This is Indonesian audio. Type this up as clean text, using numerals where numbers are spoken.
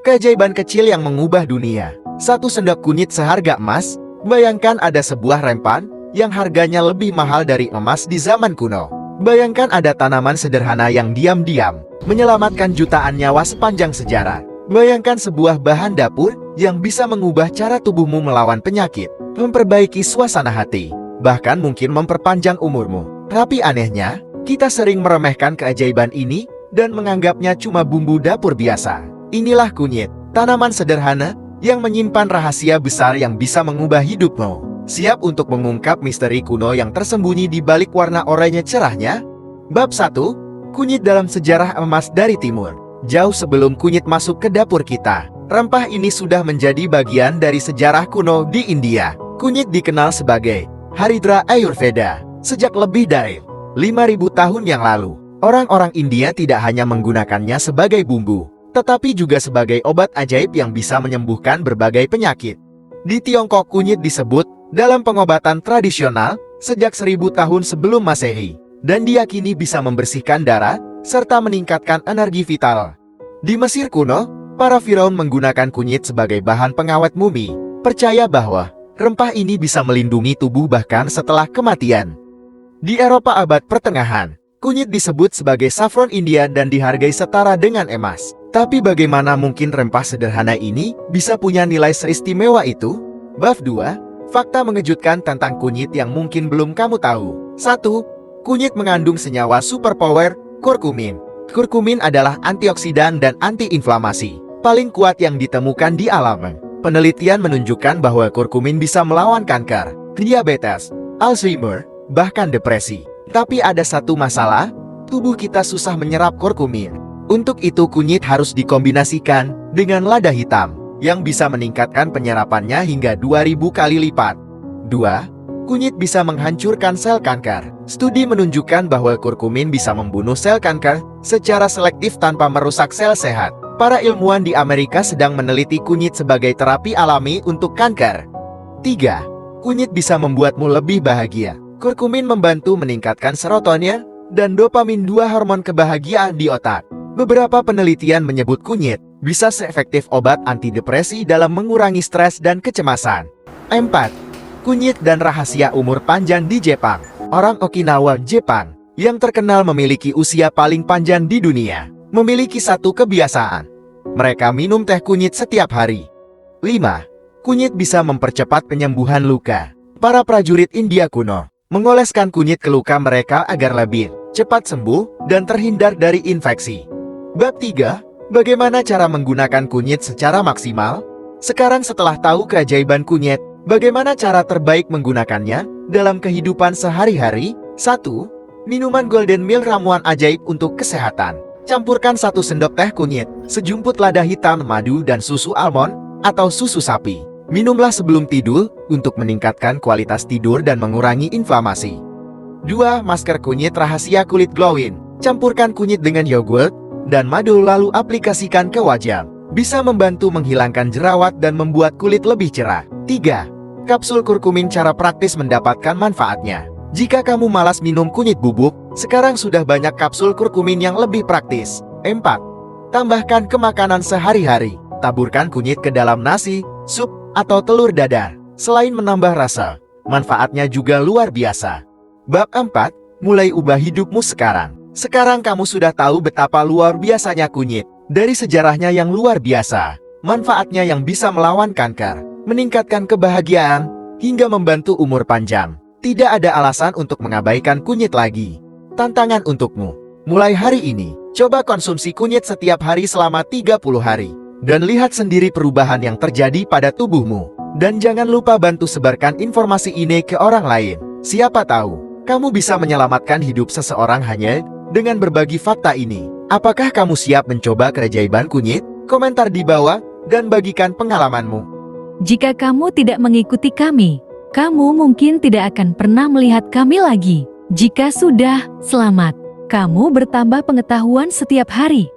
Keajaiban kecil yang mengubah dunia. Satu sendok kunyit seharga emas. Bayangkan ada sebuah rempan yang harganya lebih mahal dari emas di zaman kuno. Bayangkan ada tanaman sederhana yang diam-diam menyelamatkan jutaan nyawa sepanjang sejarah. Bayangkan sebuah bahan dapur yang bisa mengubah cara tubuhmu melawan penyakit, memperbaiki suasana hati, bahkan mungkin memperpanjang umurmu. Tapi anehnya, kita sering meremehkan keajaiban ini dan menganggapnya cuma bumbu dapur biasa. Inilah kunyit, tanaman sederhana yang menyimpan rahasia besar yang bisa mengubah hidupmu. Siap untuk mengungkap misteri kuno yang tersembunyi di balik warna oranye cerahnya? Bab 1. Kunyit dalam sejarah emas dari timur. Jauh sebelum kunyit masuk ke dapur kita, rempah ini sudah menjadi bagian dari sejarah kuno di India. Kunyit dikenal sebagai Haridra Ayurveda. Sejak lebih dari 5.000 tahun yang lalu, orang-orang India tidak hanya menggunakannya sebagai bumbu, tetapi juga sebagai obat ajaib yang bisa menyembuhkan berbagai penyakit. Di Tiongkok, kunyit disebut dalam pengobatan tradisional sejak 1000 tahun sebelum Masehi, dan diyakini bisa membersihkan darah serta meningkatkan energi vital. Di Mesir kuno, para firaun menggunakan kunyit sebagai bahan pengawet mumi, percaya bahwa rempah ini bisa melindungi tubuh bahkan setelah kematian. Di Eropa abad pertengahan, kunyit disebut sebagai saffron India dan dihargai setara dengan emas. Tapi bagaimana mungkin rempah sederhana ini bisa punya nilai seistimewa itu? Bab 2. Fakta mengejutkan tentang kunyit yang mungkin belum kamu tahu. 1. Kunyit mengandung senyawa superpower, kurkumin. Kurkumin adalah antioksidan dan antiinflamasi paling kuat yang ditemukan di alam. Penelitian menunjukkan bahwa kurkumin bisa melawan kanker, diabetes, Alzheimer, bahkan depresi. Tapi ada satu masalah, tubuh kita susah menyerap kurkumin. Untuk itu kunyit harus dikombinasikan dengan lada hitam, yang bisa meningkatkan penyerapannya hingga 2000 kali lipat. 2. Kunyit bisa menghancurkan sel kanker. Studi menunjukkan bahwa kurkumin bisa membunuh sel kanker secara selektif tanpa merusak sel sehat. Para ilmuwan di Amerika sedang meneliti kunyit sebagai terapi alami untuk kanker. 3. Kunyit bisa membuatmu lebih bahagia. Kurkumin membantu meningkatkan serotonin dan dopamin, dua hormon kebahagiaan di otak. Beberapa penelitian menyebut kunyit bisa seefektif obat antidepresi dalam mengurangi stres dan kecemasan. 4. Kunyit dan rahasia umur panjang di Jepang. Orang Okinawa, Jepang, yang terkenal memiliki usia paling panjang di dunia, memiliki satu kebiasaan. Mereka minum teh kunyit setiap hari. 5. Kunyit bisa mempercepat penyembuhan luka. Para prajurit India kuno mengoleskan kunyit ke luka mereka agar lebih cepat sembuh dan terhindar dari infeksi. Bab 3. Bagaimana cara menggunakan kunyit secara maksimal? Sekarang setelah tahu keajaiban kunyit, bagaimana cara terbaik menggunakannya dalam kehidupan sehari-hari? 1. Minuman Golden Meal, ramuan ajaib untuk kesehatan. Campurkan 1 sendok teh kunyit, sejumput lada hitam, madu dan susu almond atau susu sapi. Minumlah sebelum tidur untuk meningkatkan kualitas tidur dan mengurangi inflamasi. 2. Masker kunyit rahasia kulit glowing. Campurkan kunyit dengan yogurt dan madu lalu aplikasikan ke wajah. Bisa membantu menghilangkan jerawat dan membuat kulit lebih cerah. 3. Kapsul kurkumin, cara praktis mendapatkan manfaatnya. Jika kamu malas minum kunyit bubuk, sekarang sudah banyak kapsul kurkumin yang lebih praktis. 4. Tambahkan ke makanan sehari-hari. Taburkan kunyit ke dalam nasi, sup, atau telur dadar. Selain menambah rasa, manfaatnya juga luar biasa. Bab 4. Mulai ubah hidupmu sekarang. Sekarang kamu sudah tahu betapa luar biasanya kunyit. Dari sejarahnya yang luar biasa, manfaatnya yang bisa melawan kanker, meningkatkan kebahagiaan, hingga membantu umur panjang. Tidak ada alasan untuk mengabaikan kunyit lagi. Tantangan untukmu. Mulai hari ini, coba konsumsi kunyit setiap hari selama 30 hari. Dan lihat sendiri perubahan yang terjadi pada tubuhmu. Dan jangan lupa bantu sebarkan informasi ini ke orang lain. Siapa tahu, kamu bisa menyelamatkan hidup seseorang hanya dengan berbagi fakta ini. Apakah kamu siap mencoba keajaiban kunyit? Komentar di bawah dan bagikan pengalamanmu. Jika kamu tidak mengikuti kami, kamu mungkin tidak akan pernah melihat kami lagi. Jika sudah, selamat. Kamu bertambah pengetahuan setiap hari.